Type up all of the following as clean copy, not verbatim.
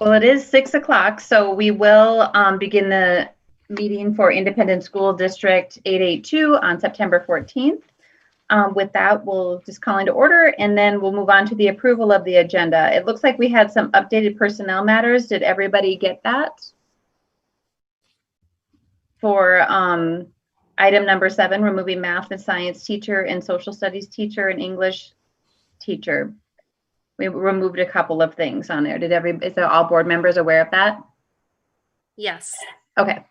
Well, it is 6 o'clock, so we will begin the meeting for Independent School District 882 on September 14th. With that, we'll just call into order, and then we'll move on to the approval of the agenda. It looks like we had some updated personnel matters. Did everybody get that? For item number 7, removing math and science teacher and social studies teacher and English teacher. We removed a couple of things on there. Is all board members aware of that? Yes. Okay.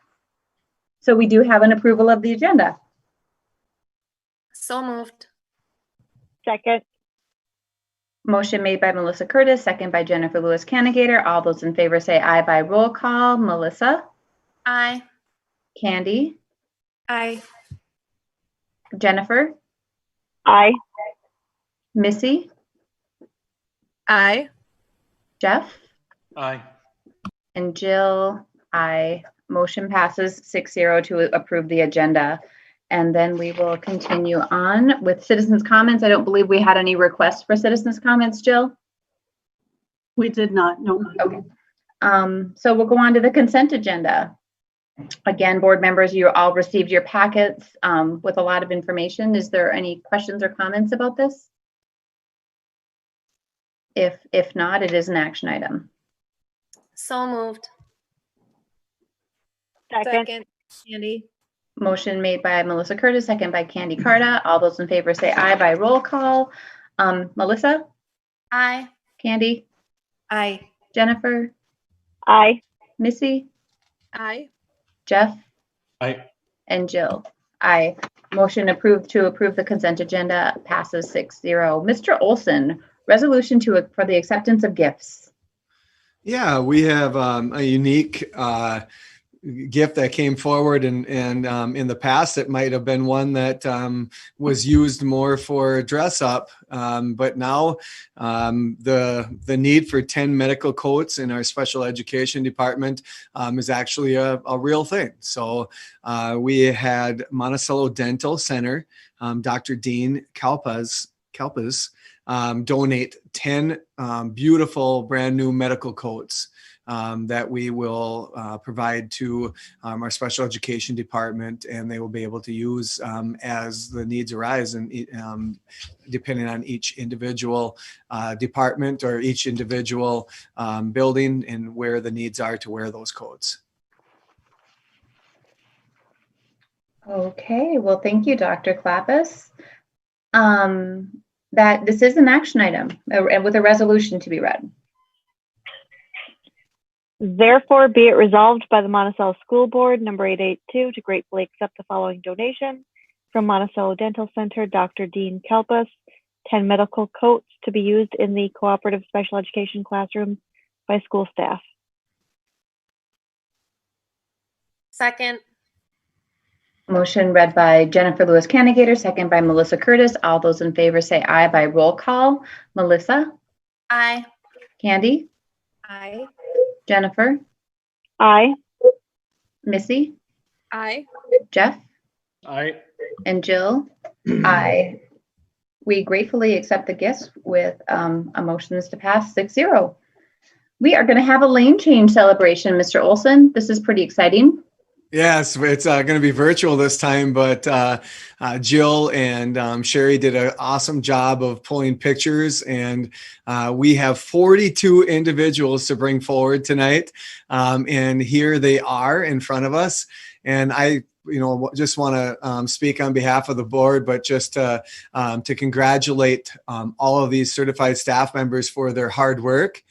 So we do have an approval of the agenda. So moved. Second. Motion made by Melissa Curtis, second by Jennifer Lewis Cannigator. All those in favor say aye by roll call. Melissa? Aye. Candy? Aye. Jennifer? Aye. Missy? Aye. Jeff? Aye. And Jill? Aye. Motion passes 6-0 to approve the agenda. And then we will continue on with citizens' comments. I don't believe we had any requests for citizens' comments, Jill? We did not, no. Okay. So we'll go on to the consent agenda. Again, board members, you all received your packets with a lot of information. Is there any questions or comments about this? If not, it is an action item. So moved. Second. Candy. Motion made by Melissa Curtis, second by Candy Carta. All those in favor say aye by roll call. Melissa? Aye. Candy? Aye. Jennifer? Aye. Missy? Aye. Jeff? Aye. And Jill? Aye. Motion approved to approve the consent agenda passes 6-0. Mr. Olson, resolution for the acceptance of gifts. Yeah, we have a unique gift that came forward, and in the past it might have been one that was used more for dress up, but now the need for 10 medical coats in our special education department is actually a real thing. So we had Monticello Dental Center, Dr. Dean Kalpas donate 10 beautiful brand new medical coats that we will provide to our special education department, and they will be able to use as the needs arise, and depending on each individual department or each individual building and where the needs are to wear those coats. Okay, well, thank you, Dr. Klappas. That this is an action item and with a resolution to be read. Therefore, be it resolved by the Monticello School Board, number 882, to gratefully accept the following donation from Monticello Dental Center, Dr. Dean Kalpas, 10 medical coats to be used in the cooperative special education classrooms by school staff. Second. Motion read by Jennifer Lewis Cannigator, second by Melissa Curtis. All those in favor say aye by roll call. Melissa? Aye. Candy? Aye. Jennifer? Aye. Missy? Aye. Jeff? Aye. And Jill? Aye. We gratefully accept the gifts with a motion to pass 6-0. We are going to have a lane change celebration, Mr. Olson. This is pretty exciting. Yes, it's going to be virtual this time, but Jill and Sherry did an awesome job of pulling pictures, and we have 42 individuals to bring forward tonight, and here they are in front of us. And I just want to speak on behalf of the board, but just to congratulate all of these certified staff members for their hard work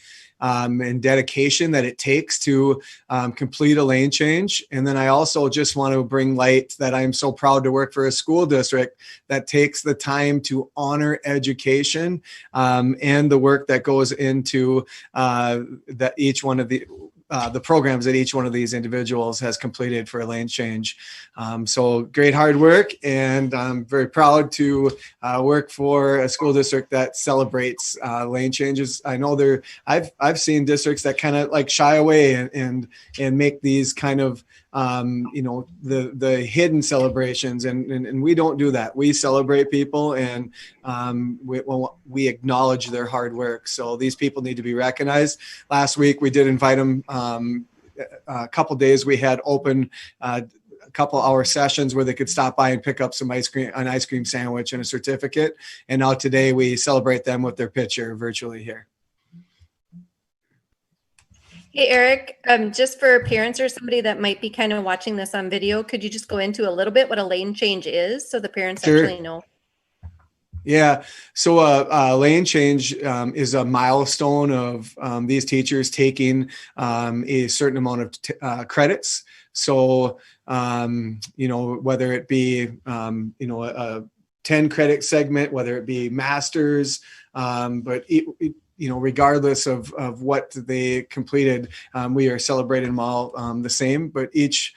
and dedication that it takes to complete a lane change. And then I also just want to bring light that I'm so proud to work for a school district that takes the time to honor education and the work that goes into that each one of the programs that each one of these individuals has completed for a lane change. So great hard work, and I'm very proud to work for a school district that celebrates lane changes. I know I've seen districts that kind of like shy away and make these kind of the hidden celebrations, and we don't do that. We celebrate people, and we acknowledge their hard work. So these people need to be recognized. Last week we did invite them. A couple days we had open a couple hour sessions where they could stop by and pick up some ice cream sandwich and a certificate. And now today we celebrate them with their picture virtually here. Hey, Eric, just for parents or somebody that might be kind of watching this on video, could you just go into a little bit what a lane change is so the parents Sure. actually know? Yeah. So lane change is a milestone of these teachers taking a certain amount of credits. So, whether it be, a 10 credit segment, whether it be masters, but regardless of what they completed, we are celebrating them all the same, but each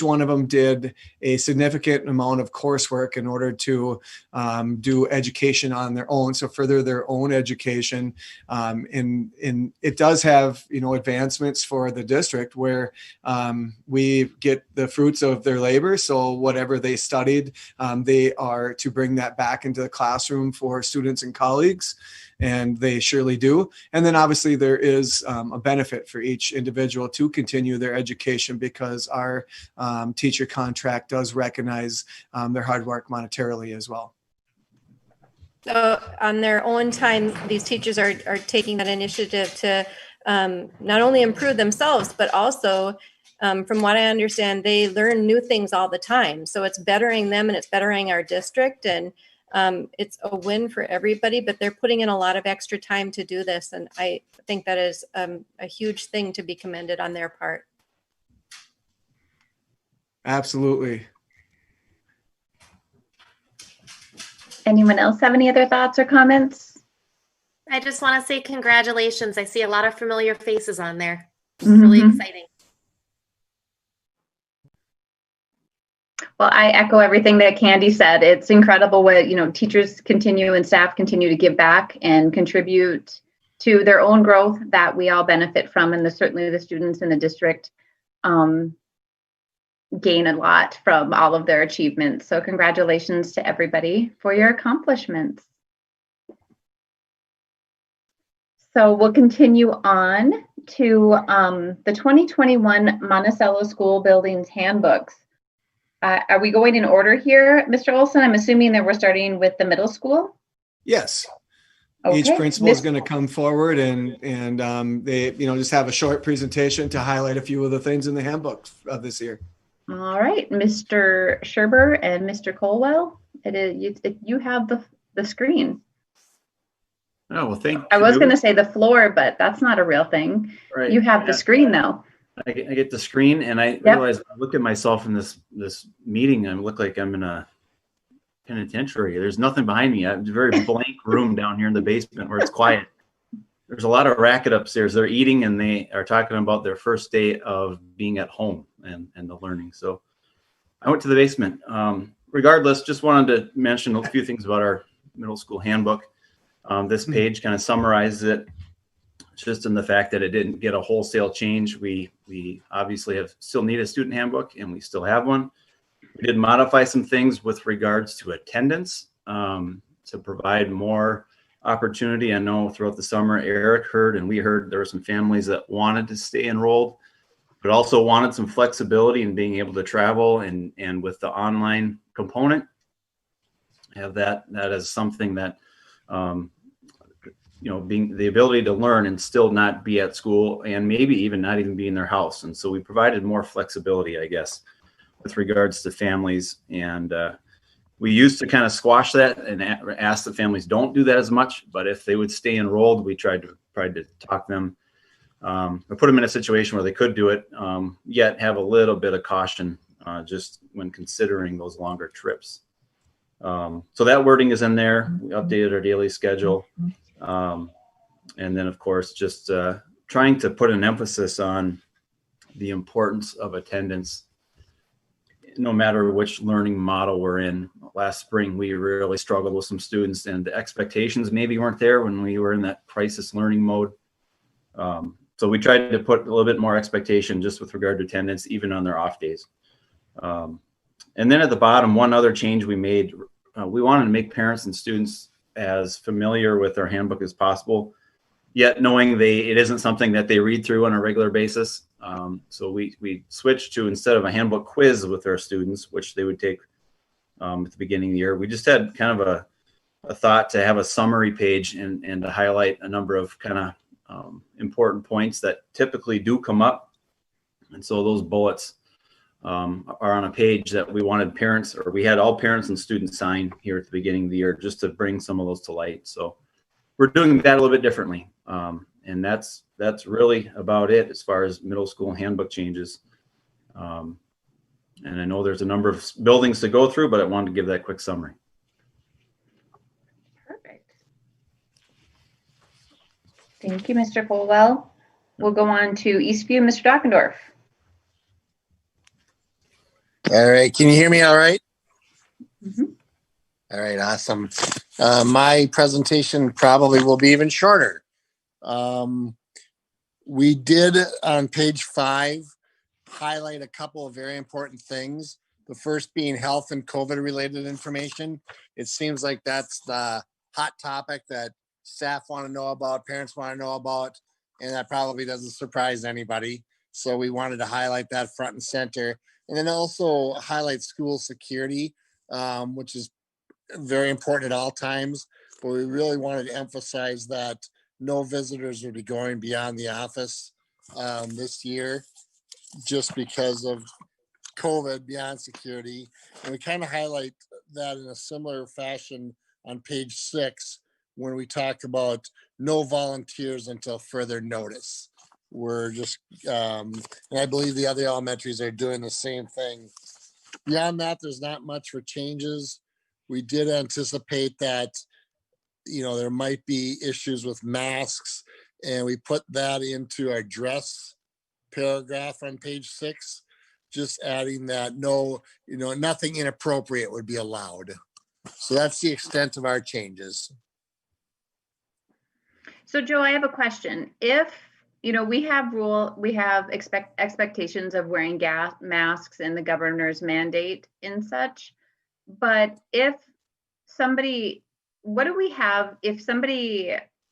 one of them did a significant amount of coursework in order to do education on their own, so further their own education. And it does have, advancements for the district where we get the fruits of their labor. So whatever they studied, they are to bring that back into the classroom for students and colleagues. And they surely do. And then obviously there is a benefit for each individual to continue their education because our teacher contract does recognize their hard work monetarily as well. So on their own time, these teachers are taking that initiative to not only improve themselves, but also, from what I understand, they learn new things all the time. So it's bettering them and it's bettering our district, and it's a win for everybody, but they're putting in a lot of extra time to do this. And I think that is a huge thing to be commended on their part. Absolutely. Anyone else have any other thoughts or comments? I just want to say congratulations. I see a lot of familiar faces on there. It's really exciting. Well, I echo everything that Candy said. It's incredible what, teachers continue and staff continue to give back and contribute to their own growth that we all benefit from. And certainly the students in the district gain a lot from all of their achievements. So congratulations to everybody for your accomplishments. So we'll continue on to the 2021 Monticello School Buildings Handbooks. Are we going in order here, Mr. Olson? I'm assuming that we're starting with the middle school? Yes. Okay. Each principal is going to come forward and they, just have a short presentation to highlight a few of the things in the handbook of this year. All right, Mr. Sherber and Mr. Colwell, you have the screen. Oh, well, thank you. I was going to say the floor, but that's not a real thing. Right. You have the screen though. I get the screen, and I realize I look at myself in this meeting. I look like I'm in a penitentiary. There's nothing behind me. It's a very blank room down here in the basement where it's quiet. There's a lot of racket upstairs. They're eating, and they are talking about their first day of being at home and the learning. So I went to the basement. Regardless, just wanted to mention a few things about our middle school handbook. This page kind of summarizes it, just in the fact that it didn't get a wholesale change. We obviously still need a student handbook, and we still have one. We did modify some things with regards to attendance to provide more opportunity. I know throughout the summer, Eric heard and we heard there were some families that wanted to stay enrolled, but also wanted some flexibility in being able to travel, and with the online component, have that as something that being the ability to learn and still not be at school, and maybe even not even be in their house. And so we provided more flexibility, I guess, with regards to families. And we used to kind of squash that and ask the families don't do that as much, but if they would stay enrolled, we tried to talk them or put them in a situation where they could do it, yet have a little bit of caution just when considering those longer trips. So that wording is in there. We updated our daily schedule. And then, of course, just trying to put an emphasis on the importance of attendance, no matter which learning model we're in. Last spring, we really struggled with some students, and the expectations maybe weren't there when we were in that crisis learning mode. So we tried to put a little bit more expectation just with regard to attendance, even on their off days. And then at the bottom, one other change we made, we wanted to make parents and students as familiar with our handbook as possible, yet knowing it isn't something that they read through on a regular basis. So we switched to, instead of a handbook quiz with our students, which they would take at the beginning of the year, we just had kind of a thought to have a summary page and to highlight a number of kind of important points that typically do come up. And so those bullets are on a page that we wanted parents, or we had all parents and students sign here at the beginning of the year, just to bring some of those to light. So we're doing that a little bit differently. And that's really about it as far as middle school handbook changes. And I know there's a number of buildings to go through, but I wanted to give that quick summary. Perfect. Thank you, Mr. Colwell. We'll go on to Eastview, Mr. Dockendorf. All right. Can you hear me all right? Mm-hmm. All right. Awesome. My presentation probably will be even shorter. We did on page 5 highlight a couple of very important things. The first being health and COVID related information. It seems like that's the hot topic that staff want to know about, parents want to know about, and that probably doesn't surprise anybody. So we wanted to highlight that front and center. And then also highlight school security, which is very important at all times. But we really wanted to emphasize that no visitors will be going beyond the office this year, just because of COVID, beyond security. And we kind of highlight that in a similar fashion on page 6, when we talk about no volunteers until further notice. We're just, and I believe the other elementaries are doing the same thing. Beyond that, there's not much for changes. We did anticipate that, there might be issues with masks, and we put that into our dress paragraph on page 6, just adding that nothing inappropriate would be allowed. So that's the extent of our changes. So Joe, I have a question. If we have expectations of wearing masks and the governor's mandate and such, but if somebody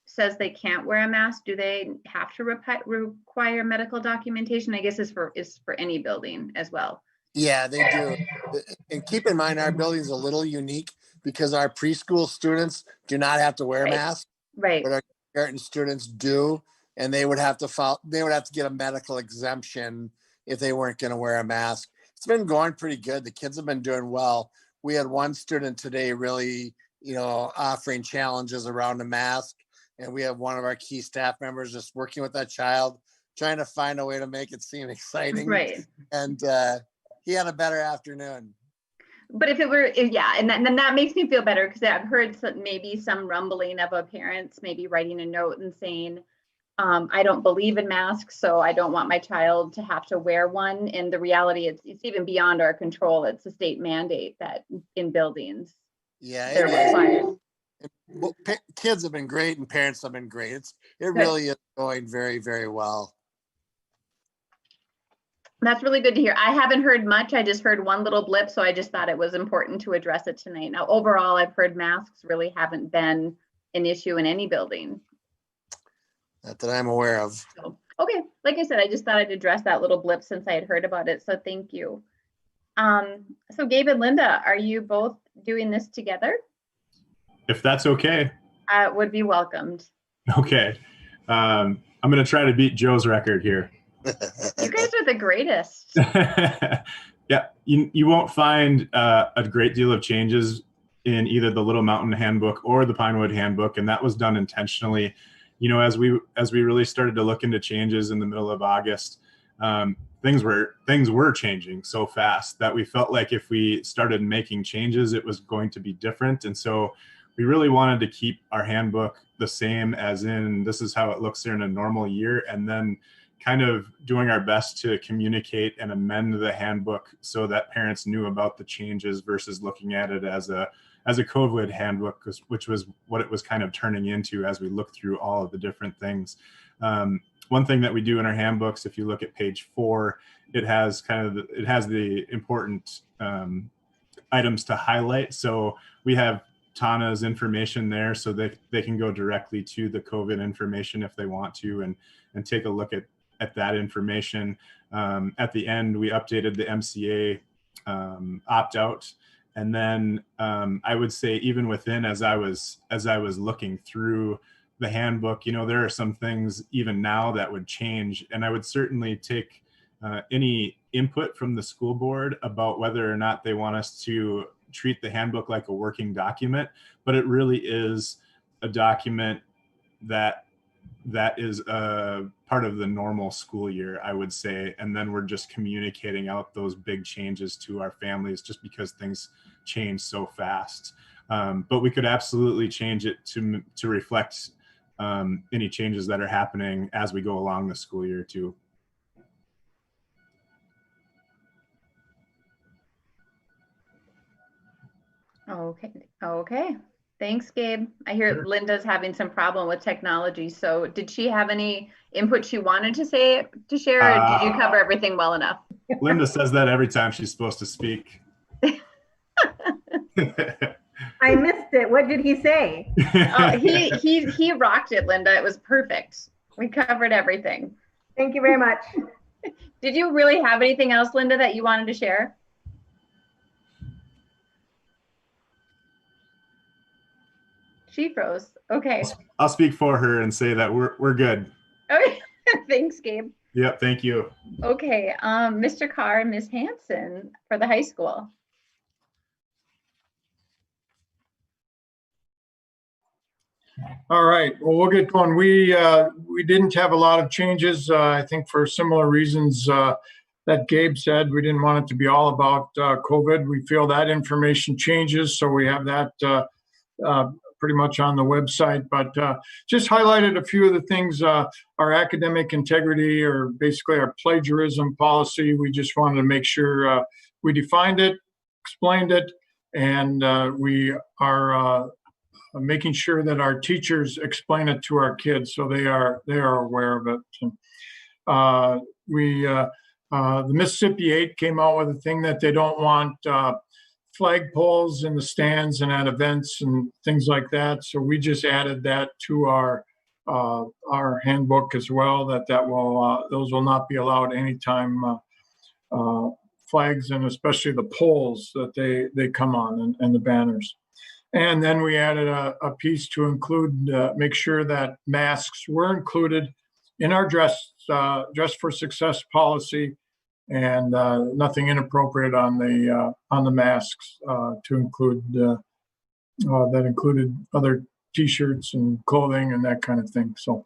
says they can't wear a mask, do they have to require medical documentation? I guess is for any building as well. Yeah, they do. And keep in mind, our building is a little unique because our preschool students do not have to wear masks, right? But our kindergarten students do. And they would have to get a medical exemption if they weren't going to wear a mask. It's been going pretty good. The kids have been doing well. We had one student today really, offering challenges around a mask. And we have one of our key staff members just working with that child, trying to find a way to make it seem exciting. Right. And he had a better afternoon. But if it were, and then that makes me feel better, because I've heard maybe some rumbling of a parents maybe writing a note and saying, I don't believe in masks, so I don't want my child to have to wear one. And the reality, it's even beyond our control. It's a state mandate that in buildings, they're required. Well, kids have been great and parents have been great. It really is going very, very well. That's really good to hear. I haven't heard much. I just heard one little blip, so I just thought it was important to address it tonight. Now, overall, I've heard masks really haven't been an issue in any building. Not that I'm aware of. So, okay, like I said, I just thought I'd address that little blip since I had heard about it. So thank you. So Gabe and Linda, are you both doing this together? If that's okay. Would be welcomed. Okay. I'm going to try to beat Joe's record here. You guys are the greatest. Yeah, you won't find a great deal of changes in either the Little Mountain Handbook or the Pinewood Handbook, and that was done intentionally. As we really started to look into changes in the middle of August, things were changing so fast that we felt like if we started making changes, it was going to be different. And so we really wanted to keep our handbook the same, as in this is how it looks in a normal year, and then kind of doing our best to communicate and amend the handbook so that parents knew about the changes versus looking at it as a COVID handbook, which was what it was kind of turning into as we looked through all of the different things. one thing that we do in our handbooks, if you look at page 4, it has the important items to highlight. So we have Tana's information there, so they can go directly to the COVID information if they want to, and take a look at that information. At the end, we updated the MCA opt-out. And then I would say even within, as I was looking through the handbook, there are some things even now that would change. And I would certainly take any input from the school board about whether or not they want us to treat the handbook like a working document, but it really is a document that is part of the normal school year, I would say. And then we're just communicating out those big changes to our families just because things change so fast. But we could absolutely change it to reflect any changes that are happening as we go along the school year too. Okay. Thanks, Gabe. I hear Linda's having some problem with technology. So did she have any input she wanted to share, or did you cover everything well enough? Linda says that every time she's supposed to speak. I missed it. What did he say? He rocked it, Linda. It was perfect. We covered everything. Thank you very much. Did you really have anything else, Linda, that you wanted to share? She froze. Okay. I'll speak for her and say that we're good. Okay. Thanks, Gabe. Yep. Thank you. Okay. Mr. Carr and Ms. Hanson for the high school. All right. Well, we'll get going. We didn't have a lot of changes. I think for similar reasons that Gabe said. We didn't want it to be all about COVID. We feel that information changes, so we have that pretty much on the website, but just highlighted a few of the things. Our academic integrity, or basically our plagiarism policy, we just wanted to make sure we defined it, explained it, and we are making sure that our teachers explain it to our kids so they are aware of it. The Mississippi 8 came out with a thing that they don't want flagpoles in the stands and at events and things like that. So we just added that to our handbook as well, that will those will not be allowed anytime flags, and especially the poles that they come on, and the banners. And then we added a piece to include, make sure that masks were included in our dress for success policy, and nothing inappropriate on the masks to include that included other T-shirts and clothing and that kind of thing. So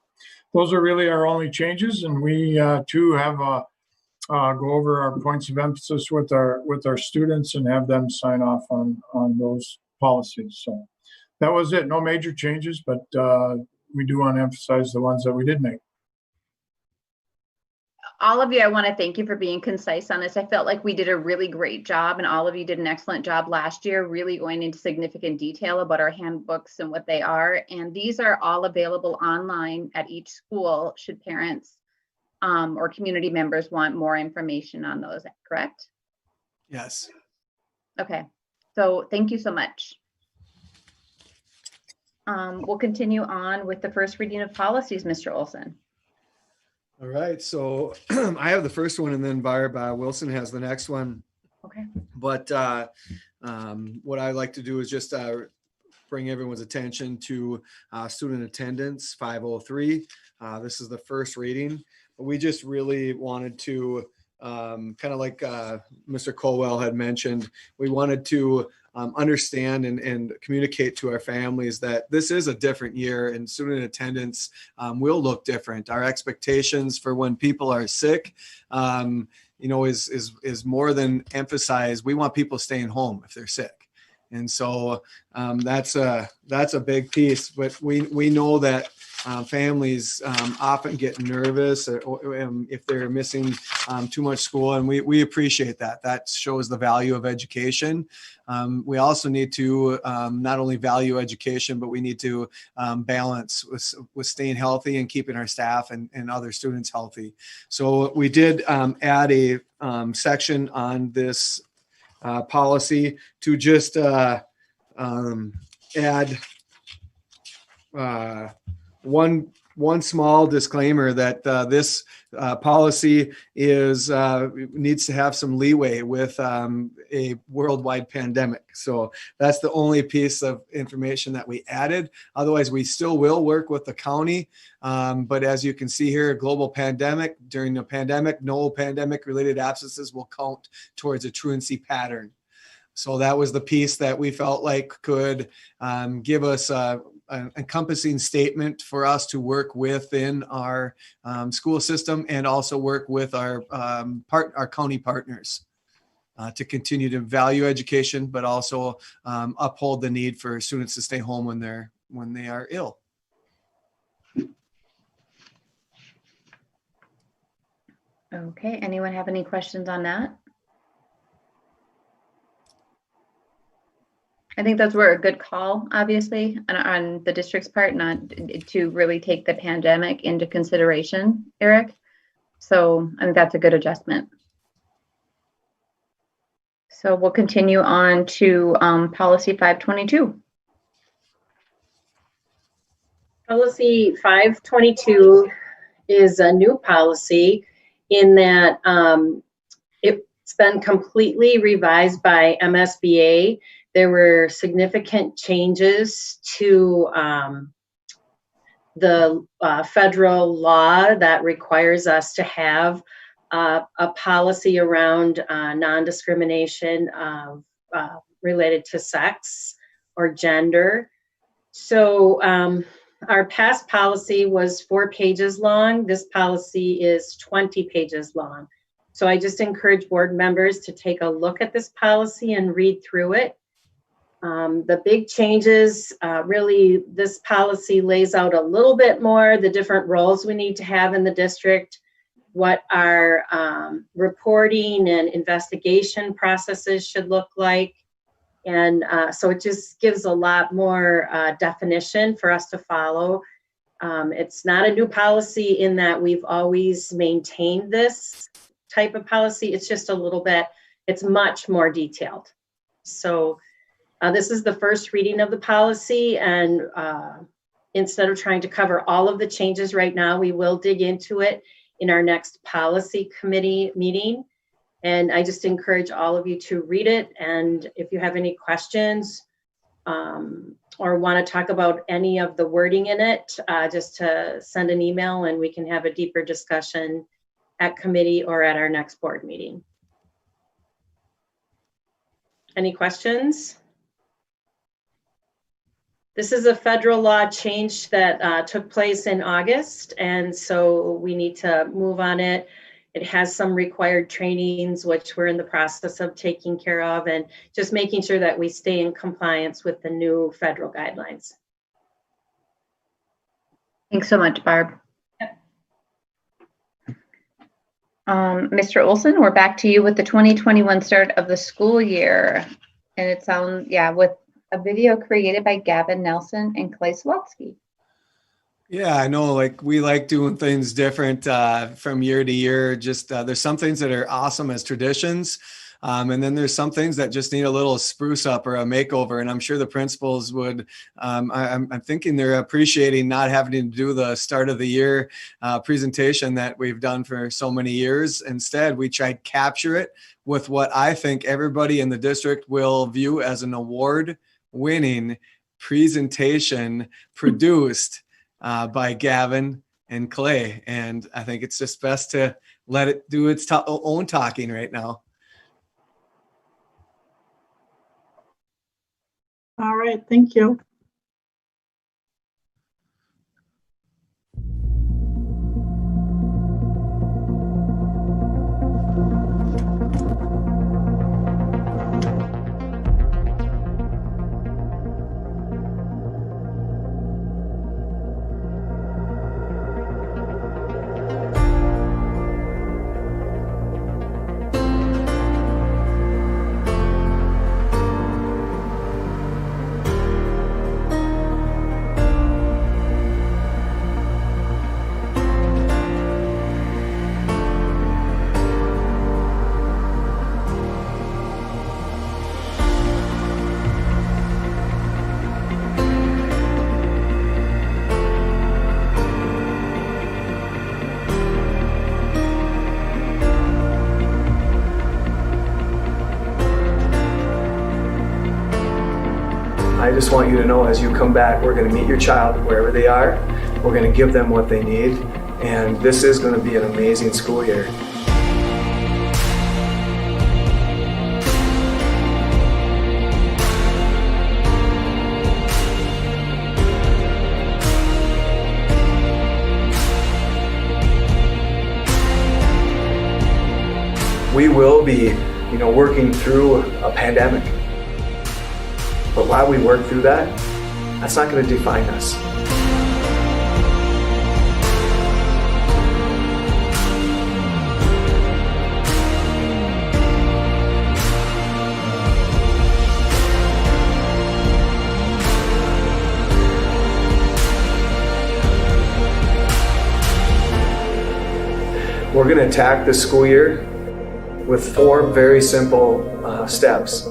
those are really our only changes, and we too have go over our points of emphasis with our students and have them sign off on those policies. So that was it. No major changes, but we do want to emphasize the ones that we did make. All of you, I want to thank you for being concise on this. I felt like we did a really great job, and all of you did an excellent job last year, really going into significant detail about our handbooks and what they are. And these are all available online at each school, should parents or community members want more information on those, correct? Yes. Okay, so thank you so much. We'll continue on with the first reading of policies, Mr. Olson. All right, so I have the first one, and then Barb Wilson has the next one. Okay. But what I like to do is just bring everyone's attention to student attendance 503. This is the first reading. We just really wanted to, kind of like Mr. Colwell had mentioned, we wanted to understand and communicate to our families that this is a different year, and student attendance will look different. Our expectations for when people are sick, is more than emphasized. We want people staying home if they're sick. And so that's a big piece, but we know that families often get nervous if they're missing too much school, and we appreciate that. That shows the value of education. We also need to not only value education, but we need to balance with staying healthy and keeping our staff and other students healthy. So we did add a section on this policy to just add one small disclaimer that this policy needs to have some leeway with a worldwide pandemic. So that's the only piece of information that we added. Otherwise, we still will work with the county. But as you can see here, a global pandemic, during the pandemic, no pandemic related absences will count towards a truancy pattern. So that was the piece that we felt like could give us an encompassing statement for us to work within our school system, and also work with our county partners to continue to value education, but also uphold the need for students to stay home when they are ill. Okay, anyone have any questions on that? I think those were a good call, obviously, on the district's part, not to really take the pandemic into consideration, Eric. So I think that's a good adjustment. So we'll continue on to policy 522. Policy 522 is a new policy in that it's been completely revised by MSBA. There were significant changes to the federal law that requires us to have a policy around non-discrimination related to sex or gender. So our past policy was 4 pages long. This policy is 20 pages long. So I just encourage board members to take a look at this policy and read through it. The big changes, really, this policy lays out a little bit more the different roles we need to have in the district, what our reporting and investigation processes should look like. And so it just gives a lot more definition for us to follow. It's not a new policy in that we've always maintained this type of policy. It's just a little bit, it's much more detailed. So this is the first reading of the policy, and instead of trying to cover all of the changes right now, we will dig into it in our next policy committee meeting. And I just encourage all of you to read it. And if you have any questions or want to talk about any of the wording in it, just to send an email and we can have a deeper discussion at committee or at our next board meeting. Any questions? This is a federal law change that took place in August, and so we need to move on it. It has some required trainings, which we're in the process of taking care of, and just making sure that we stay in compliance with the new federal guidelines. Thanks so much, Barb. Mr. Olson, we're back to you with the 2021 start of the school year. And it sounds, with a video created by Gavin Nelson and Clay Swatsky. Yeah, I know, we like doing things different from year to year. Just there's some things that are awesome as traditions. And then there's some things that just need a little spruce up or a makeover. And I'm sure the principals would, I'm thinking they're appreciating not having to do the start of the year presentation that we've done for so many years. Instead, we tried to capture it with what I think everybody in the district will view as an award-winning presentation produced by Gavin and Clay. And I think it's just best to let it do its own talking right now. All right, thank you. I just want you to know as you come back, we're going to meet your child wherever they are. We're going to give them what they need. And this is going to be an amazing school year. We will be, working through a pandemic. But while we work through that, that's not going to define us. We're going to attack this school year with 4 very simple steps.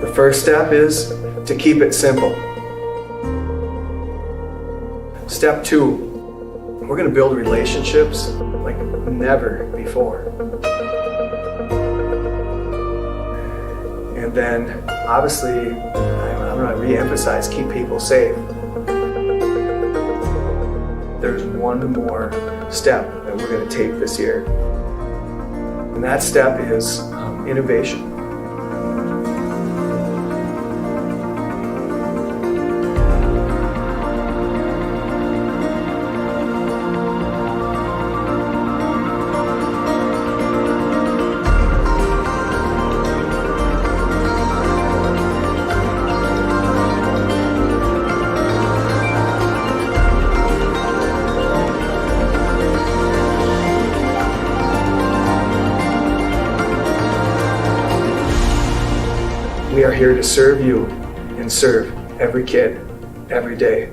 The first step is to keep it simple. Step 2, we're going to build relationships like never before. And then, obviously, I'm going to re-emphasize, keep people safe. There's one more step that we're going to take this year. And that step is innovation. We are here to serve you and serve every kid, every day.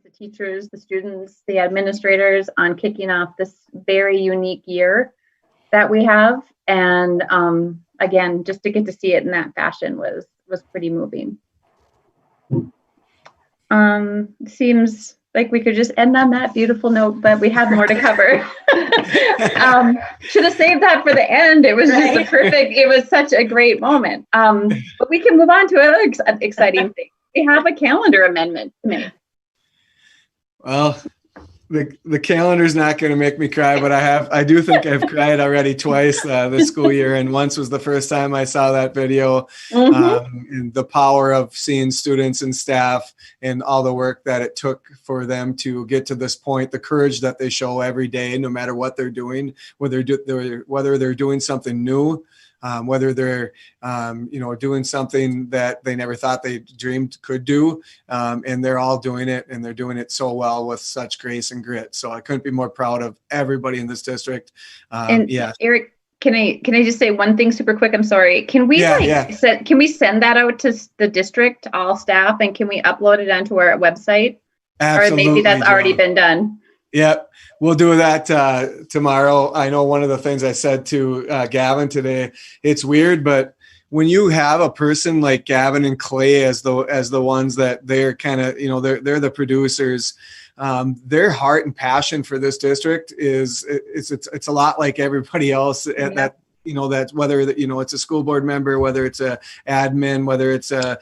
The teachers, the students, the administrators on kicking off this very unique year that we have. And again, just to get to see it in that fashion was pretty moving. Seems like we could just end on that beautiful note, but we have more to cover. Should have saved that for the end. It was just a perfect, it was such a great moment. But we can move on to another exciting thing. We have a calendar amendment to make. Well, the calendar's not going to make me cry, but I do think I've cried already twice this school year, and once was the first time I saw that video. And the power of seeing students and staff and all the work that it took for them to get to this point, the courage that they show every day, no matter what they're doing, whether they're doing something new. Whether they're, doing something that they never thought they dreamed could do, and they're all doing it, and they're doing it so well with such grace and grit. So I couldn't be more proud of everybody in this district. And yeah. Eric, Can I just say one thing super quick? I'm sorry. Can we can we send that out to the district, all staff, and can we upload it onto our website? Absolutely, or maybe that's already Jill. been done. Yep. We'll do that tomorrow. I know one of the things I said to Gavin today, it's weird, but when you have a person like Gavin and Clay as the ones that they're kind of, they're the producers, their heart and passion for this district it's a lot like everybody else that that whether it's a school board member, whether it's a admin, whether it's a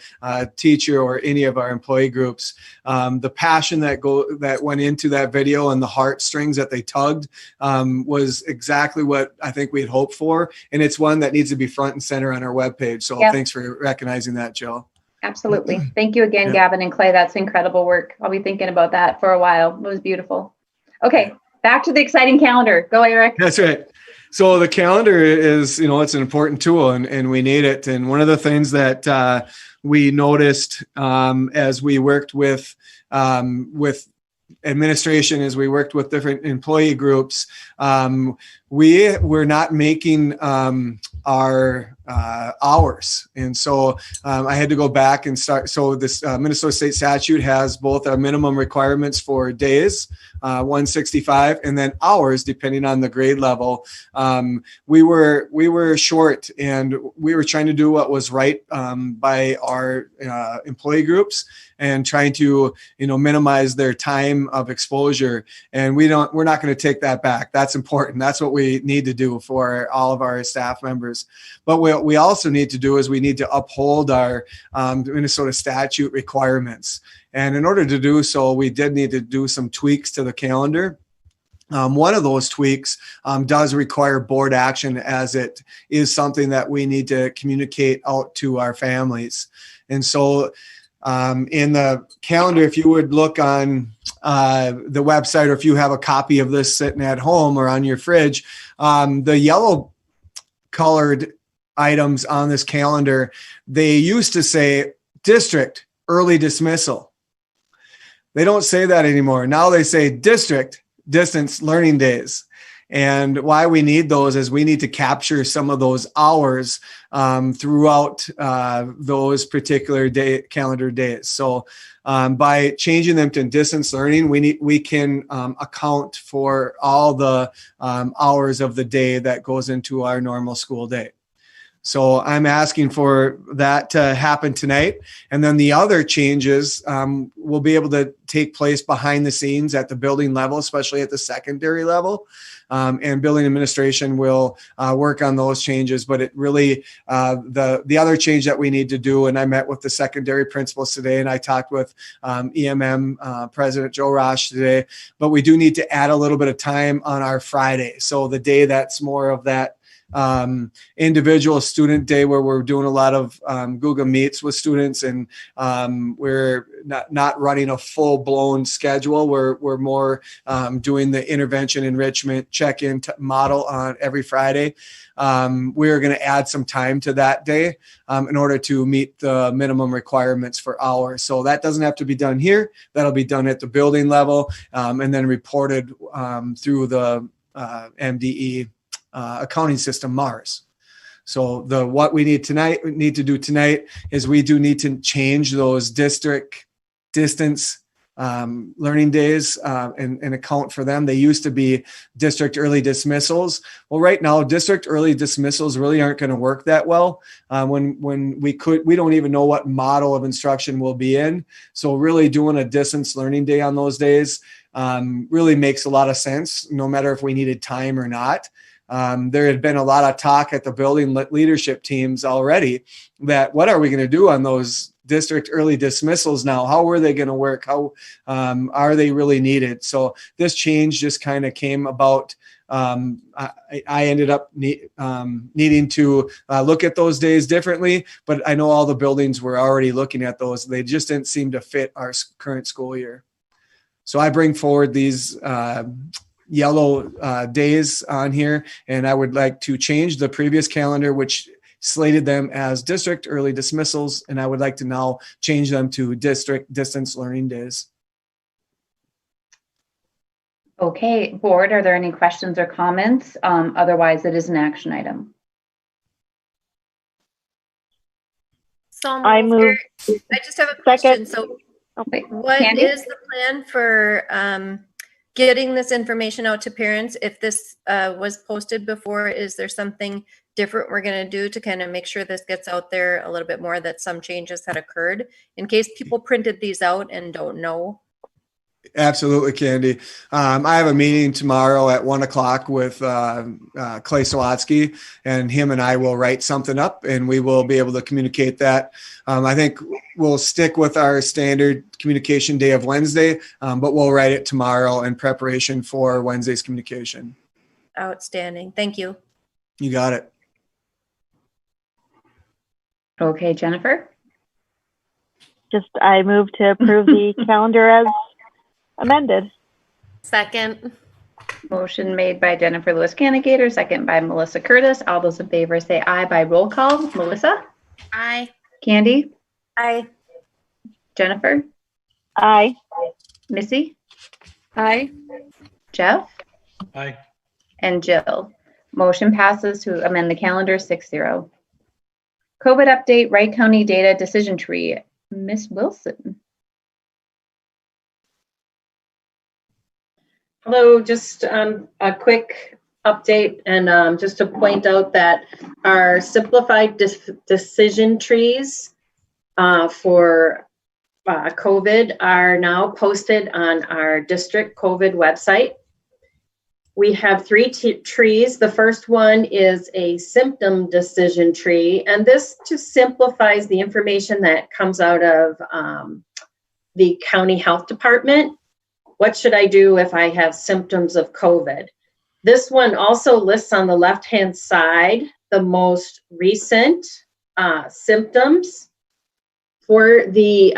teacher or any of our employee groups, the passion that went into that video and the heartstrings that they tugged was exactly what I think we had hoped for. And it's one that needs to be front and center on our webpage. So thanks for recognizing that, Jill. Absolutely. Thank you again, Gavin and Clay. That's incredible work. I'll be thinking about that for a while. It was beautiful. Okay, back to the exciting calendar. Go, Eric. That's right. So the calendar is, it's an important tool and we need it. And one of the things that we noticed as we worked with administration, as we worked with different employee groups, we were not making our hours. And so I had to go back and start. So this Minnesota State statute has both our minimum requirements for days, 165, and then hours, depending on the grade level. We were short, and we were trying to do what was right by our employee groups and trying to minimize their time of exposure. And we're not going to take that back. That's important. That's what we need to do for all of our staff members. But what we also need to do is we need to uphold our Minnesota statute requirements. And in order to do so, we did need to do some tweaks to the calendar. One of those tweaks does require board action, as it is something that we need to communicate out to our families. And so in the calendar, if you would look on the website, or if you have a copy of this sitting at home or on your fridge, the yellow colored items on this calendar, they used to say district early dismissal. They don't say that anymore. Now they say district distance learning days. And why we need those is we need to capture some of those hours throughout those particular calendar days. So by changing them to distance learning, we can account for all the hours of the day that goes into our normal school day. So I'm asking for that to happen tonight. And then the other changes will be able to take place behind the scenes at the building level, especially at the secondary level. And building administration will work on those changes. But it really, the other change that we need to do, and I met with the secondary principals today, and I talked with EMM President Joe Rosh today, but we do need to add a little bit of time on our Friday. So the day that's more of that individual student day, where we're doing a lot of Google Meets with students, and we're not running a full-blown schedule. We're more doing the intervention enrichment check-in model on every Friday. We're going to add some time to that day in order to meet the minimum requirements for hours. So that doesn't have to be done here. That'll be done at the building level and then reported through the MDE accounting system, Mars. So what we need to do tonight is we do need to change those district distance learning days and account for them. They used to be district early dismissals. Well, right now, district early dismissals really aren't going to work that well. When we don't even know what model of instruction we'll be in. So really doing a distance learning day on those days really makes a lot of sense, no matter if we needed time or not. There had been a lot of talk at the building leadership teams already that what are we going to do on those district early dismissals now? How are they going to work? How are they really needed? So this change just kind of came about. I ended up needing to look at those days differently, but I know all the buildings were already looking at those. They just didn't seem to fit our current school year. So I bring forward these yellow days on here, and I would like to change the previous calendar, which slated them as district early dismissals, and I would like to now change them to district distance learning days. Okay, board, are there any questions or comments? Otherwise, it is an action item. So I move. I just have a question. So Wait, what Candy? is the plan for getting this information out to parents? If this was posted before, is there something different we're going to do to kind of make sure this gets out there a little bit more, that some changes had occurred, in case people printed these out and don't know? Absolutely, Candy. I have a meeting tomorrow at 1:00 with Clay Sawatsky, and him and I will write something up, and we will be able to communicate that. I think we'll stick with our standard communication day of Wednesday, but we'll write it tomorrow in preparation for Wednesday's communication. Outstanding. Thank you. You got it. Okay, Jennifer? I move to approve the calendar as amended. Second. Motion made by Jennifer Lewis Cannigator, second by Melissa Curtis. All those in favor say aye by roll call. Melissa? Aye. Candy? Aye. Jennifer? Aye. Missy? Aye. Jeff? Aye. And Jill. Motion passes to amend the calendar 6-0. COVID update, Wright County data decision tree. Miss Wilson. Hello, just a quick update, and just to point out that our simplified decision trees for COVID are now posted on our district COVID website. We have 3 trees. The first one is a symptom decision tree, and this just simplifies the information that comes out of the county health department. What should I do if I have symptoms of COVID? This one also lists on the left-hand side the most recent symptoms for the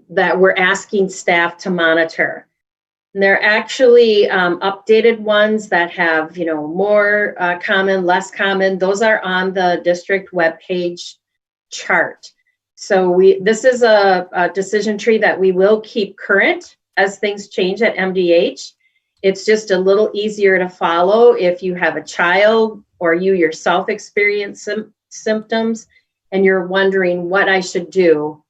that we're asking staff to monitor. And they're actually updated ones that have, more common, less common. Those are on the district webpage chart. So this is a decision tree that we will keep current as things change at MDH. It's just a little easier to follow if you have a child or you yourself experience some symptoms and you're wondering what I should do.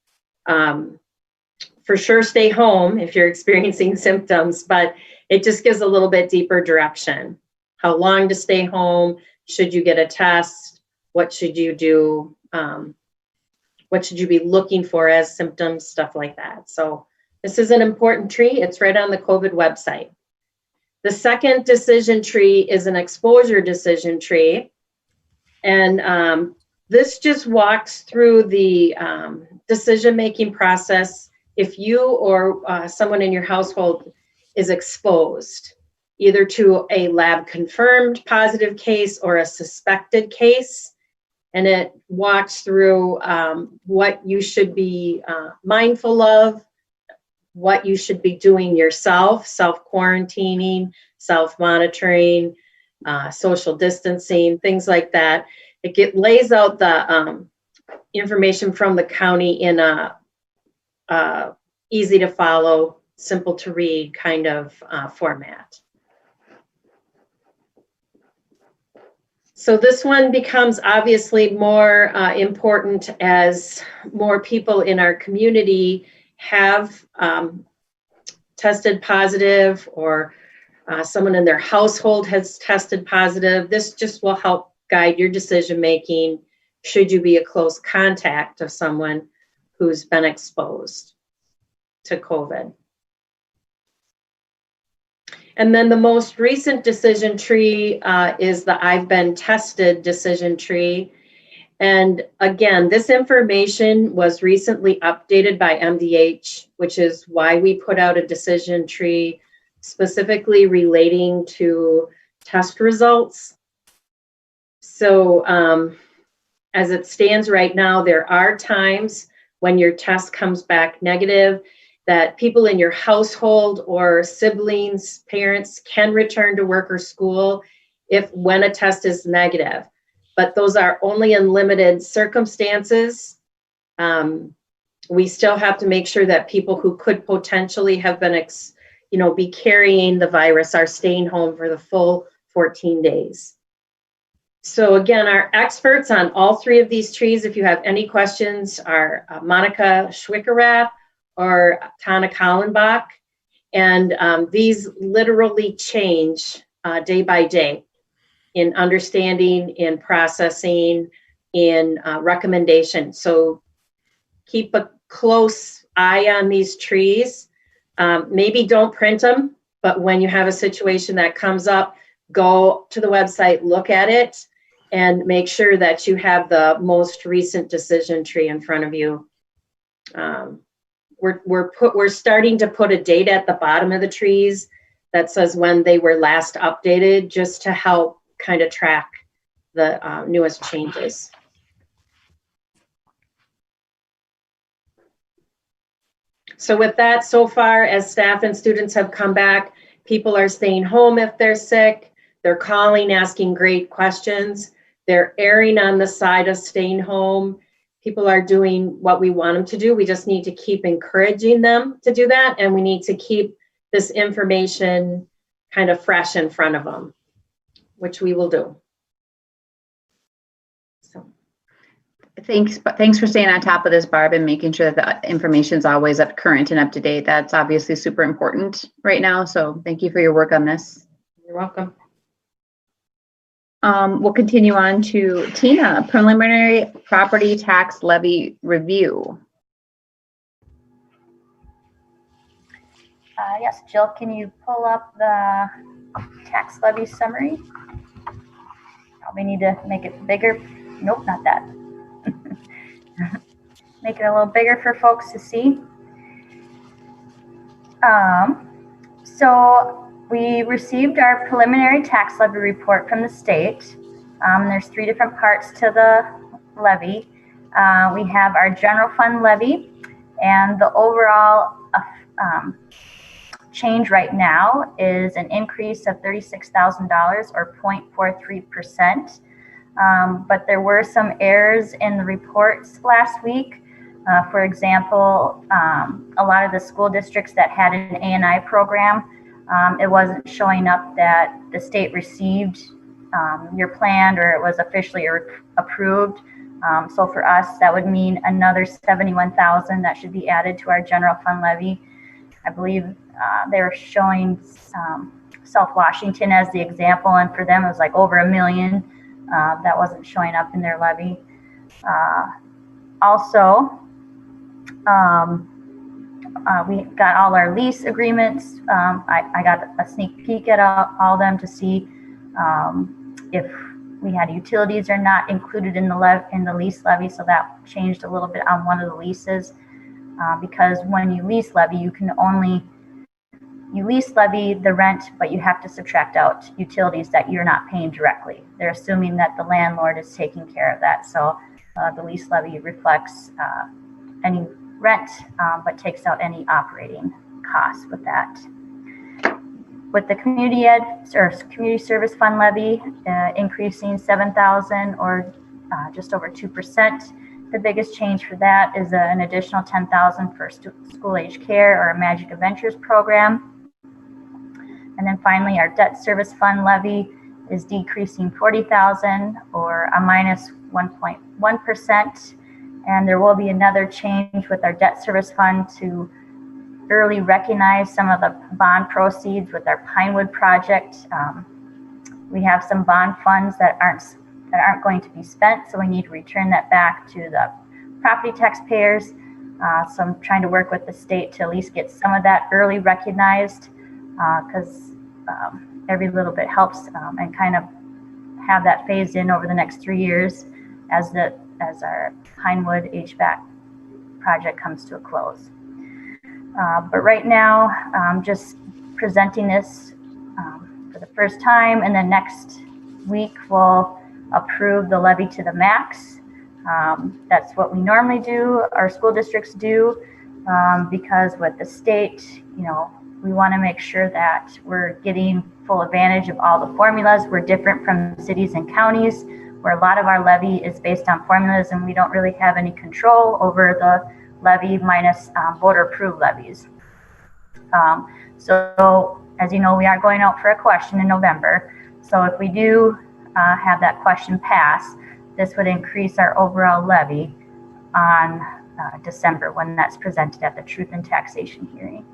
For sure, stay home if you're experiencing symptoms, but it just gives a little bit deeper direction. How long to stay home? Should you get a test? What should you do? What should you be looking for as symptoms? Stuff like that. So this is an important tree. It's right on the COVID website. The second decision tree is an exposure decision tree. And this just walks through the decision-making process if you or someone in your household is exposed, either to a lab-confirmed positive case or a suspected case. And it walks through what you should be mindful of, what you should be doing yourself, self-quarantining, self-monitoring, social distancing, things like that. It lays out the information from the county in a easy to follow, simple to read kind of format. So this one becomes obviously more important as more people in our community have tested positive, or someone in their household has tested positive. This just will help guide your decision making should you be a close contact of someone who's been exposed to COVID. And then the most recent decision tree is the I've been tested decision tree. And again, this information was recently updated by MDH, which is why we put out a decision tree specifically relating to test results. So as it stands right now, there are times when your test comes back negative that people in your household or siblings, parents can return to work or school when a test is negative. But those are only in limited circumstances. We still have to make sure that people who could potentially have been be carrying the virus are staying home for the full 14 days. So again, our experts on all three of these trees, if you have any questions, are Monica Schwickerath or Tana Kallenbach. And these literally change day by day in understanding, in processing, in recommendation. So keep a close eye on these trees. Maybe don't print them, but when you have a situation that comes up, go to the website, look at it, and make sure that you have the most recent decision tree in front of you. We're starting to put a date at the bottom of the trees that says when they were last updated, just to help kind of track the newest changes. So with that, so far as staff and students have come back, people are staying home if they're sick. They're calling, asking great questions. They're erring on the side of staying home. People are doing what we want them to do. We just need to keep encouraging them to do that. And we need to keep this information kind of fresh in front of them, which we will do. Thanks for staying on top of this, Barb, and making sure that the information is always up current and up to date. That's obviously super important right now. So thank you for your work on this. You're welcome. We'll continue on to Tina, preliminary property tax levy review. Yes, Jill, can you pull up the tax levy summary? Probably need to make it bigger. Nope, not that. Make it a little bigger for folks to see. So we received our preliminary tax levy report from the state. There's 3 different parts to the levy. We have our general fund levy, and the overall change right now is an increase of $36,000 or 0.43%. But there were some errors in the reports last week. For example, a lot of the school districts that had an A&I program, it wasn't showing up that the state received your plan or it was officially approved. So for us, that would mean another $71,000 that should be added to our general fund levy. I believe they were showing South Washington as the example, and for them it was like over $1 million. That wasn't showing up in their levy. Also, we got all our lease agreements. I got a sneak peek at all of them to see if we had utilities or not included in the lease levy. So that changed a little bit on one of the leases, because when you lease levy, you lease levy the rent, but you have to subtract out utilities that you're not paying directly. They're assuming that the landlord is taking care of that. So the lease levy reflects any rent, but takes out any operating costs with that. With the community service fund levy increasing $7,000 or just over 2%. The biggest change for that is an additional $10,000 for school age care or a Magic Adventures program. And then finally, our debt service fund levy is decreasing $40,000 or a minus 1.1%. And there will be another change with our debt service fund to early recognize some of the bond proceeds with our Pinewood project. We have some bond funds that aren't going to be spent, so we need to return that back to the property taxpayers. So I'm trying to work with the state to at least get some of that early recognized, because every little bit helps, and kind of have that phased in over the next 3 years as our Pinewood HVAC project comes to a close. But right now, just presenting this for the first time, and then next week we'll approve the levy to the max. That's what we normally do, our school districts do, because with the state, we want to make sure that we're getting full advantage of all the formulas. We're different from cities and counties, where a lot of our levy is based on formulas, and we don't really have any control over the levy minus voter approved levies. So as you know, we are going out for a question in November. So if we do have that question pass, this would increase our overall levy on December when that's presented at the Truth and Taxation hearing.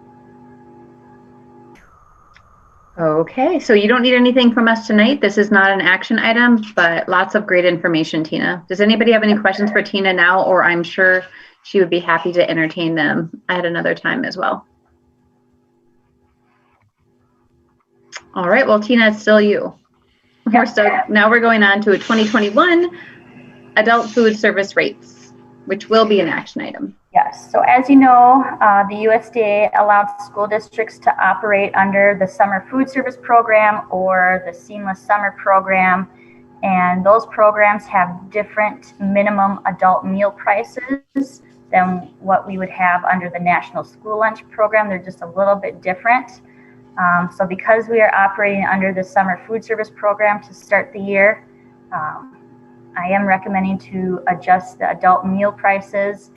Okay, so you don't need anything from us tonight. This is not an action item, but lots of great information, Tina. Does anybody have any questions for Tina now, or I'm sure she would be happy to entertain them at another time as well. All right, well, Tina, it's still you. Now we're going on to a 2021 adult food service rates, which will be an action item. Yes, so as you know, the USDA allowed school districts to operate under the Summer Food Service Program or the Seamless Summer Program, and those programs have different minimum adult meal prices than what we would have under the National School Lunch Program. They're just a little bit different. So because we are operating under the Summer Food Service Program to start the year, I am recommending to adjust the adult meal prices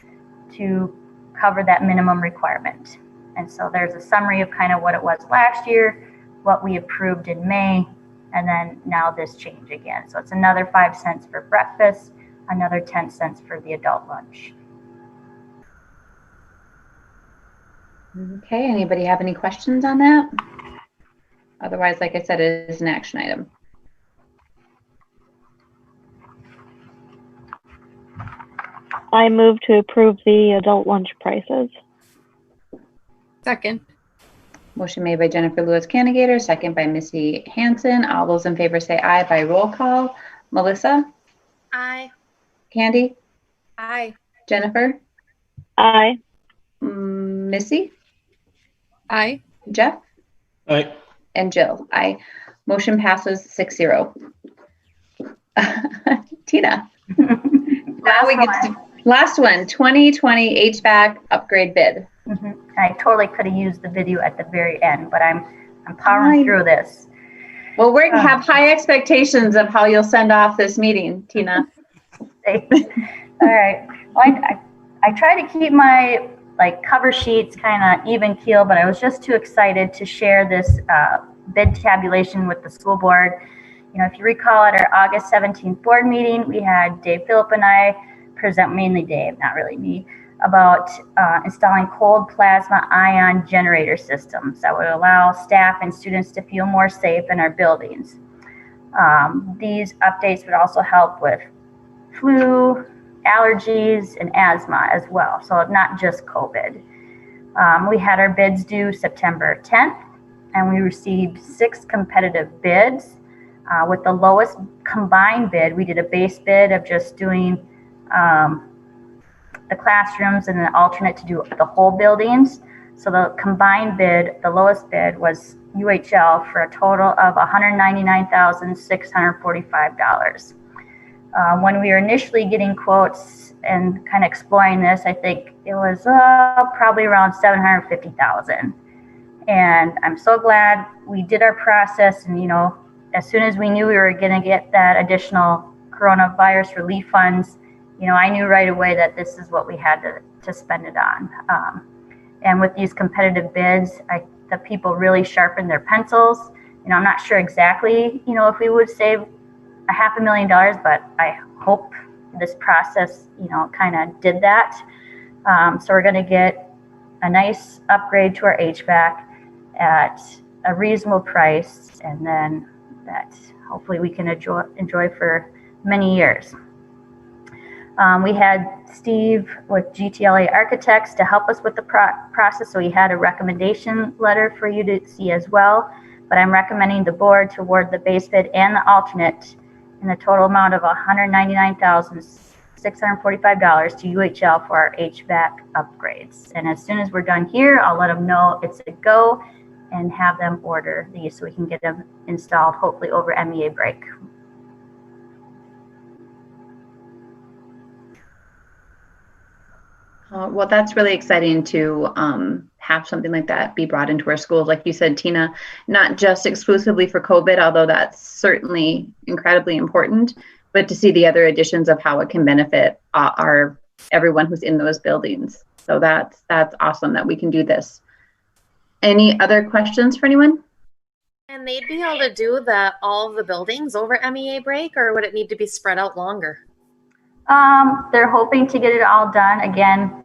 to cover that minimum requirement. And so there's a summary of kind of what it was last year, what we approved in May, and then now this change again. So it's another 5 cents for breakfast, another 10 cents for the adult lunch. Okay, anybody have any questions on that? Otherwise, like I said, it is an action item. I move to approve the adult lunch prices. Second. Motion made by Jennifer Lewis Cannigator, second by Missy Hanson. All those in favor say aye by roll call. Melissa? Aye. Candy? Aye. Jennifer? Aye. Missy? Aye. Jeff? Aye. And Jill? Aye. Motion passes 6-0. Tina? Now we get to last one, 2020 HVAC upgrade bid. I totally could have used the video at the very end, but I'm powering through this. Well, we have high expectations of how you'll send off this meeting, Tina. All right. Well, I try to keep my cover sheets kind of even keel, but I was just too excited to share this bid tabulation with the school board. You know, if you recall at our August 17th board meeting, we had Dave Phillip and I present, mainly Dave, not really me, about installing cold plasma ion generator systems that would allow staff and students to feel more safe in our buildings. These updates would also help with flu, allergies, and asthma as well, so not just COVID. We had our bids due September 10th, and we received 6 competitive bids. With the lowest combined bid, we did a base bid of just doing the classrooms and an alternate to do the whole buildings. So the combined bid, the lowest bid was UHL for a total of $199,645. When we were initially getting quotes and kind of exploring this, I think it was probably around $750,000. And I'm so glad we did our process, and as soon as we knew we were going to get that additional coronavirus relief funds, I knew right away that this is what we had to spend it on. And with these competitive bids, the people really sharpened their pencils. I'm not sure exactly, if we would save $500,000, but I hope this process, kind of did that. So we're going to get a nice upgrade to our HVAC at a reasonable price, and then that hopefully we can enjoy for many years. We had Steve with GTLA Architects to help us with the process, so he had a recommendation letter for you to see as well. But I'm recommending the board to award the base bid and the alternate in the total amount of $199,645 to UHL for our HVAC upgrades. And as soon as we're done here, I'll let them know it's a go and have them order these so we can get them installed hopefully over MEA break. Well, that's really exciting to have something like that be brought into our schools. Like you said, Tina, not just exclusively for COVID, although that's certainly incredibly important, but to see the other additions of how it can benefit everyone who's in those buildings. So that's awesome that we can do this. Any other questions for anyone? And they'd be able to do all of the buildings over MEA break, or would it need to be spread out longer? They're hoping to get it all done. Again,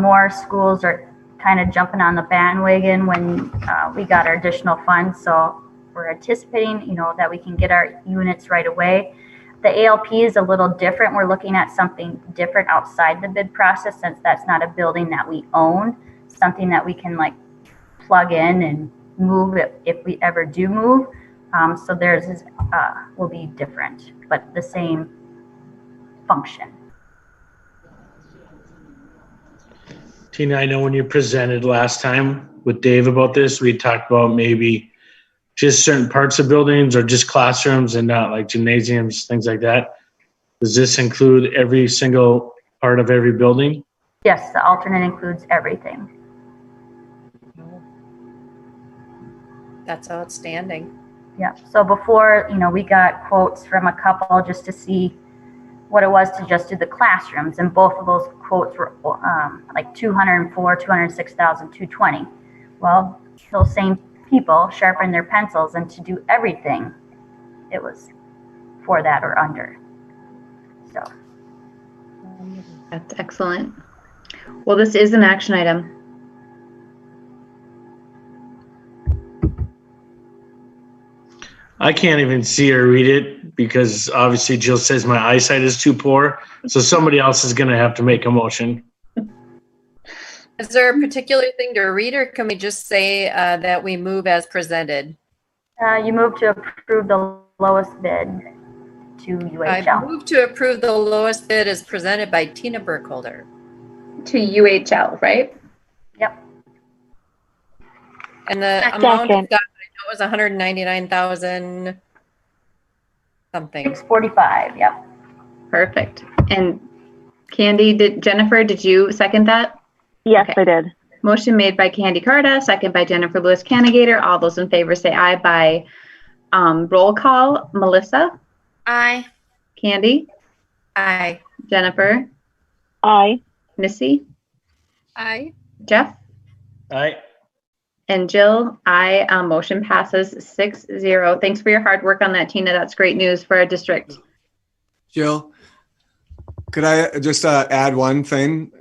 more schools are kind of jumping on the bandwagon when we got our additional funds. So we're anticipating, that we can get our units right away. The ALP is a little different. We're looking at something different outside the bid process, since that's not a building that we own, something that we can like plug in and move it if we ever do move. So theirs is, will be different, but the same function. Tina, I know when you presented last time with Dave about this, we talked about maybe just certain parts of buildings or just classrooms and not like gymnasiums, things like that. Does this include every single part of every building? Yes, the alternate includes everything. That's outstanding. Yeah. So before, we got quotes from a couple just to see what it was to just do the classrooms, and both of those quotes were like 204, 206,000, 220. Well, those same people sharpened their pencils, and to do everything, it was for that or under. So that's excellent. Well, this is an action item. I can't even see or read it because obviously Jill says my eyesight is too poor. So somebody else is going to have to make a motion. Is there a particular thing to read, or can we just say that we move as presented? You move to approve the lowest bid to UHL. I move to approve the lowest bid as presented by Tina Burkholder. To UHL, right? Yep. And the amount of that was 199,000 something. 645. Yep. Perfect. And Candy, Jennifer, did you second that? Yes, okay. I did. Motion made by Candy Carta, second by Jennifer Lewis Canigator. All those in favor say aye by roll call. Melissa? Aye. Candy? Aye. Jennifer? Aye. Missy? Aye. Jeff? Aye. And Jill, aye. Motion passes 6-0. Thanks for your hard work on that, Tina. That's great news for our district. Jill, could I just add one thing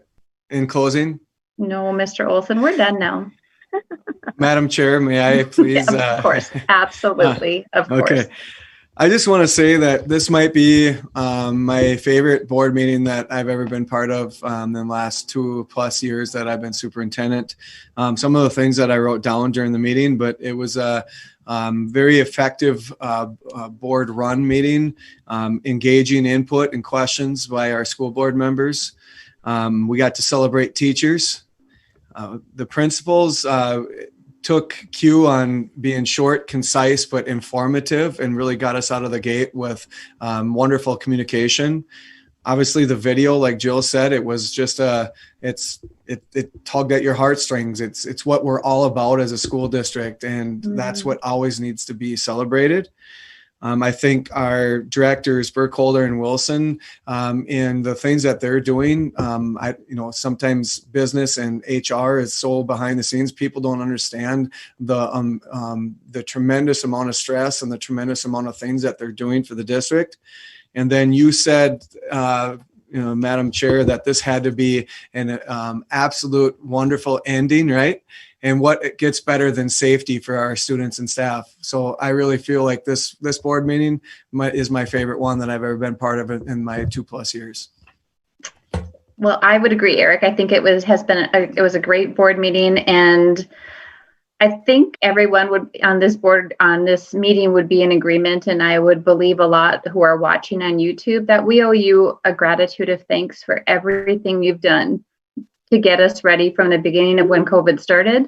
in closing? No, Mr. Olson, we're done now. Madam Chair, may I please? Of course, absolutely, of course. Okay. I just want to say that this might be my favorite board meeting that I've ever been part of in the last 2+ years that I've been superintendent. Some of the things that I wrote down during the meeting, but it was a very effective board run meeting, engaging input and questions by our school board members. We got to celebrate teachers. The principals took cue on being short, concise, but informative, and really got us out of the gate with wonderful communication. Obviously, the video, like Jill said, it was just it tugged at your heartstrings. It's what we're all about as a school district, and that's what always needs to be celebrated. I think our directors, Burkholder and Wilson, in the things that they're doing, sometimes business and HR is so behind the scenes. People don't understand the tremendous amount of stress and the tremendous amount of things that they're doing for the district. And then you said, Madam Chair, that this had to be an absolute wonderful ending, right? And what gets better than safety for our students and staff. So I really feel like this board meeting is my favorite one that I've ever been part of in my 2+ years. Well, I would agree, Eric. I think it was a great board meeting, and I think everyone would on this meeting would be in agreement, and I would believe a lot who are watching on YouTube that we owe you a gratitude of thanks for everything you've done to get us ready from the beginning of when COVID started,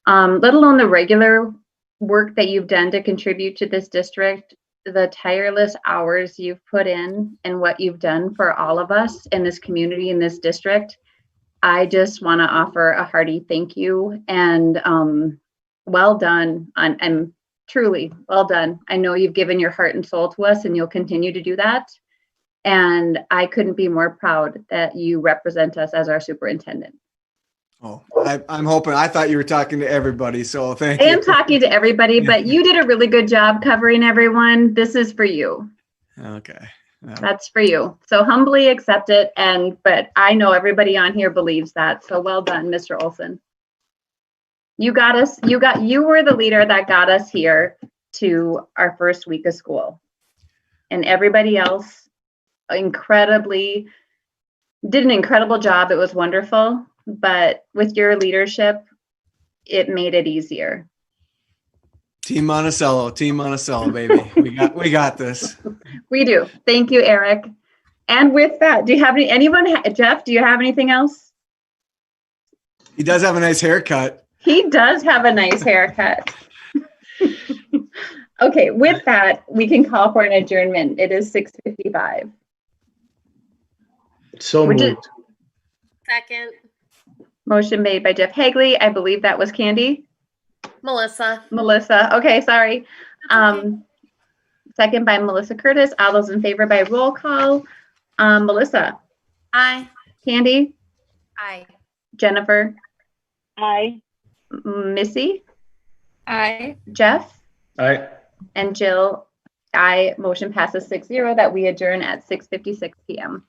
let alone the regular work that you've done to contribute to this district, the tireless hours you've put in and what you've done for all of us in this community, in this district. I just want to offer a hearty thank you and well done. I'm truly well done. I know you've given your heart and soul to us, and you'll continue to do that. And I couldn't be more proud that you represent us as our superintendent. Oh, I'm hoping. I thought you were talking to everybody, so thank I you. am talking to everybody, but you did a really good job covering everyone. This is for you. Okay. Yeah. That's for you. So humbly accept it. But I know everybody on here believes that. So well done, Mr. Olson. You got us. You were the leader that got us here to our first week of school. And everybody else did an incredible job. It was wonderful. But with your leadership, it made it easier. Team Monticello, baby. We got this. We do. Thank you, Eric. And with that, do you have Jeff, do you have anything else? He does have a nice haircut. He does have a nice haircut. Okay, with that, we can call for an adjournment. It is 6:55. So moved. Second. Motion made by Jeff Hagley. I believe that was Candy. Melissa. Okay, sorry. Second by Melissa Curtis. All those in favor by roll call. Melissa. Aye. Candy. Aye. Jennifer. Aye. Missy. Aye. Jeff. Aye. And Jill. Aye. Motion passes 6-0 that we adjourn at 6:56 p.m.